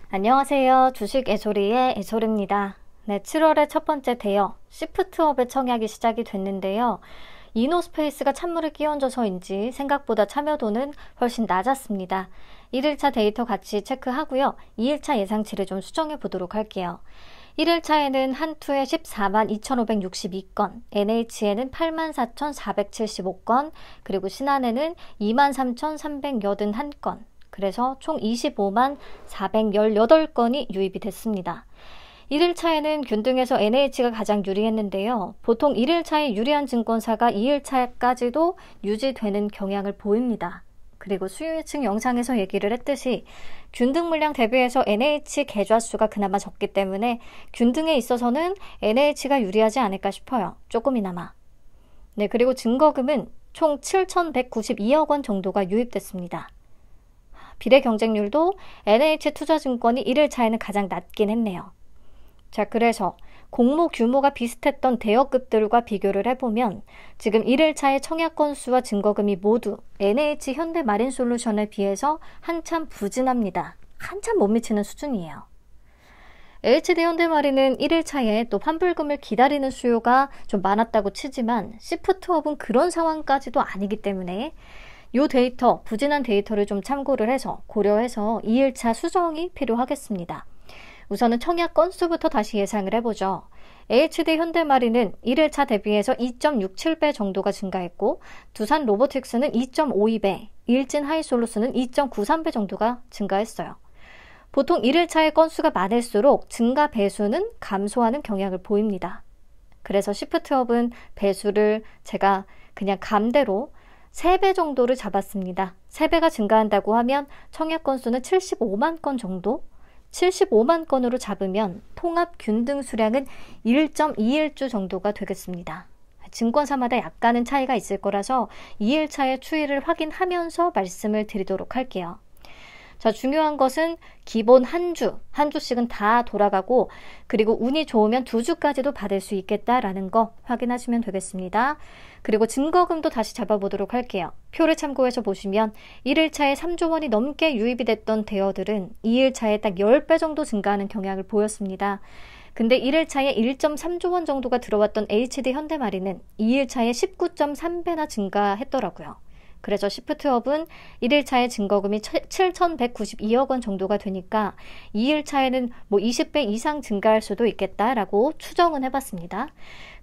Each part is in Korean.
안녕하세요. 주식 애소리의 애소리입니다. 네, 7월의 첫 번째 대여 시프트업의 청약이 시작이 됐는데요. 이노스페이스가 찬물을 끼얹어서인지 생각보다 참여도는 훨씬 낮았습니다. 1일차 데이터 같이 체크하고요. 2일차 예상치를 좀 수정해 보도록 할게요. 1일차에는 한투에 14만 2,562건, NH에는 84,475건, 그리고 신한에는 23,381건, 그래서 총 25만 418건이 유입이 됐습니다. 1일차에는 균등해서 NH가 가장 유리했는데요. 보통 1일차에 유리한 증권사가 2일차까지도 유지되는 경향을 보입니다. 그리고 수요예측 영상에서 얘기를 했듯이 균등 물량 대비해서 NH 계좌 수가 그나마 적기 때문에 균등에 있어서는 NH가 유리하지 않을까 싶어요. 조금이나마. 네, 그리고 증거금은 총 7,192억 원 정도가 유입됐습니다. 비례 경쟁률도 NH투자증권이 1일차에는 가장 낮긴 했네요. 자, 그래서 공모 규모가 비슷했던 대여급들과 비교를 해보면 지금 1일차의 청약 건수와 증거금이 모두 NH 현대마린솔루션에 비해서 한참 부진합니다. 한참 못 미치는 수준이에요. HD 현대마린은 1일차에 또 환불금을 기다리는 수요가 좀 많았다고 치지만 시프트업은 그런 상황까지도 아니기 때문에 이 데이터, 부진한 데이터를 좀 참고를 해서 고려해서 2일차 수정이 필요하겠습니다. 우선은 청약 건수부터 다시 예상을 해보죠. HD 현대마린은 1일차 대비해서 2.67배 정도가 증가했고 두산 로보틱스는 2.52배, 일진 하이솔루스는 2.93배 정도가 증가했어요. 보통 1일차의 건수가 많을수록 증가 배수는 감소하는 경향을 보입니다. 그래서 시프트업은 배수를 제가 그냥 감대로 3배 정도를 잡았습니다. 3배가 증가한다고 하면 청약 건수는 75만 건 정도? 75만 건으로 잡으면 통합 균등 수량은 1.21주 정도가 되겠습니다. 증권사마다 약간은 차이가 있을 거라서 2일차의 추이를 확인하면서 말씀을 드리도록 할게요. 자, 중요한 것은 기본 한 주씩은 다 돌아가고 그리고 운이 좋으면 2주까지도 받을 수 있겠다라는 거 확인하시면 되겠습니다. 그리고 증거금도 다시 잡아보도록 할게요. 표를 참고해서 보시면 1일차에 3조 원이 넘게 유입이 됐던 대여들은 2일차에 딱 10배 정도 증가하는 경향을 보였습니다. 근데 1일차에 1.3조 원 정도가 들어왔던 HD 현대마린은 2일차에 19.3배나 증가했더라고요. 그래서 시프트업은 1일차의 증거금이 7,192억 원 정도가 되니까 2일차에는 20배 이상 증가할 수도 있겠다라고 추정은 해봤습니다.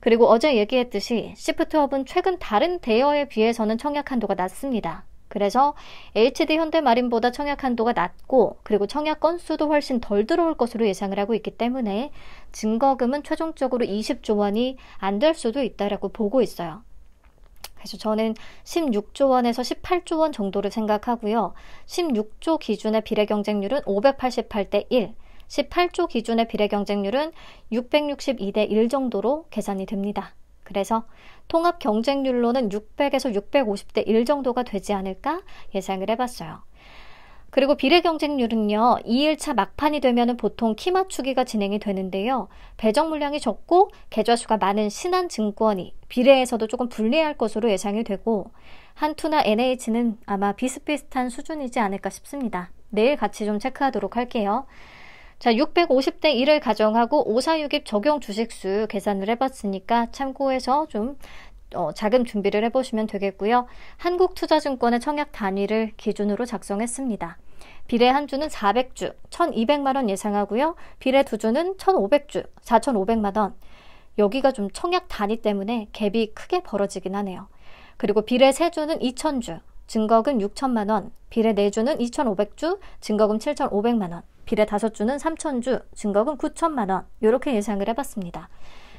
그리고 어제 얘기했듯이 시프트업은 최근 다른 대여에 비해서는 청약 한도가 낮습니다. 그래서 HD 현대마린보다 청약 한도가 낮고 그리고 청약 건수도 훨씬 덜 들어올 것으로 예상을 하고 있기 때문에 증거금은 최종적으로 20조 원이 안 될 수도 있다라고 보고 있어요. 그래서 저는 16조 원에서 18조 원 정도를 생각하고요. 16조 기준의 비례 경쟁률은 588대 1, 18조 기준의 비례 경쟁률은 662대 1 정도로 계산이 됩니다. 그래서 통합 경쟁률로는 600에서 650대 1 정도가 되지 않을까 예상을 해봤어요. 그리고 비례 경쟁률은요. 2일차 막판이 되면 보통 키 맞추기가 진행이 되는데요. 배정 물량이 적고 계좌 수가 많은 신한증권이 비례에서도 조금 불리할 것으로 예상이 되고 한투나 NH는 아마 비슷비슷한 수준이지 않을까 싶습니다. 내일 같이 좀 체크하도록 할게요. 자, 650대 1을 가정하고 5462 적용 주식수 계산을 해봤으니까 참고해서 좀 자금 준비를 해보시면 되겠고요. 한국투자증권의 청약 단위를 기준으로 작성했습니다. 비례 한 주는 400주, 1,200만 원 예상하고요. 비례 2주는 1,500주, 4,500만 원. 여기가 좀 청약 단위 때문에 갭이 크게 벌어지긴 하네요. 그리고 비례 3주는 2,000주, 증거금 6천만 원. 비례 4주는 2,500주, 증거금 7,500만 원. 비례 5주는 3,000주, 증거금 9천만 원. 이렇게 예상을 해봤습니다.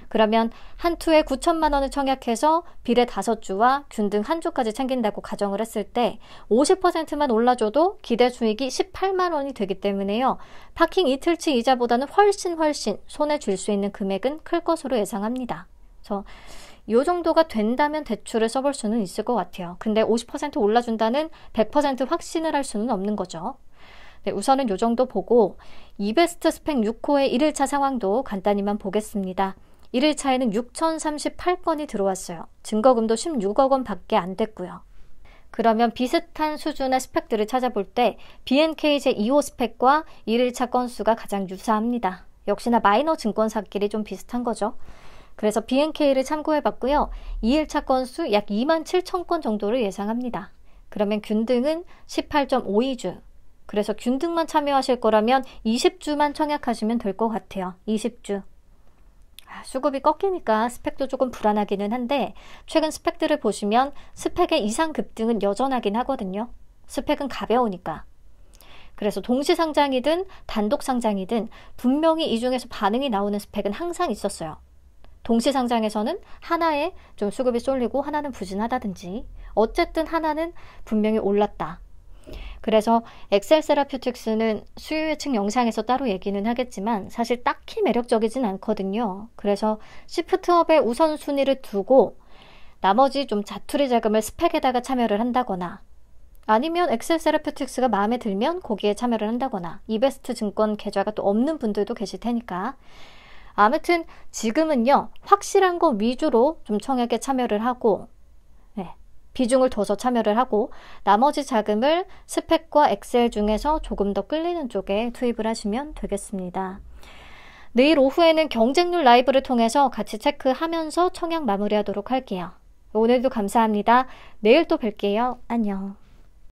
그러면 한 투에 9천만 원을 청약해서 비례 5주와 균등 한 주까지 챙긴다고 가정을 했을 때 50%만 올라줘도 기대 수익이 18만 원이 되기 때문에요. 파킹 이틀치 이자보다는 훨씬 손에 쥘 수 있는 금액은 클 것으로 예상합니다. 그래서 이 정도가 된다면 대출을 써볼 수는 있을 것 같아요. 근데 50% 올라준다는 100% 확신을 할 수는 없는 거죠. 네, 우선은 이 정도 보고 이베스트 스펙 6호의 1일차 상황도 간단히만 보겠습니다. 1일차에는 6,038건이 들어왔어요. 증거금도 16억 원 밖에 안 됐고요. 그러면 비슷한 수준의 스펙들을 찾아볼 때 BNK 제2호 스펙과 1일차 건수가 가장 유사합니다. 역시나 마이너 증권사끼리 좀 비슷한 거죠. 그래서 BNK를 참고해봤고요. 2일차 건수 약 27,000건 정도를 예상합니다. 그러면 균등은 18.52주. 그래서 균등만 참여하실 거라면 20주만 청약하시면 될 것 같아요. 20주. 수급이 꺾이니까 스펙도 조금 불안하기는 한데 최근 스펙들을 보시면 스펙의 이상 급등은 여전하긴 하거든요. 스펙은 가벼우니까. 그래서 동시상장이든 단독상장이든 분명히 이 중에서 반응이 나오는 스펙은 항상 있었어요. 동시상장에서는 하나에 좀 수급이 쏠리고 하나는 부진하다든지 어쨌든 하나는 분명히 올랐다. 그래서 엑셀세라퓨틱스는 수요 예측 영상에서 따로 얘기는 하겠지만 사실 딱히 매력적이진 않거든요. 그래서 시프트업의 우선순위를 두고 나머지 좀 자투리 자금을 스펙에다가 참여를 한다거나 아니면 엑셀세라퓨틱스가 마음에 들면 거기에 참여를 한다거나 이베스트 증권 계좌가 또 없는 분들도 계실 테니까 아무튼 지금은요 확실한 거 위주로 좀 청약에 참여를 하고 비중을 둬서 참여를 하고 나머지 자금을 스펙과 엑셀 중에서 조금 더 끌리는 쪽에 투입을 하시면 되겠습니다. 내일 오후에는 경쟁률 라이브를 통해서 같이 체크하면서 청약 마무리하도록 할게요. 오늘도 감사합니다. 내일 또 뵐게요. 안녕.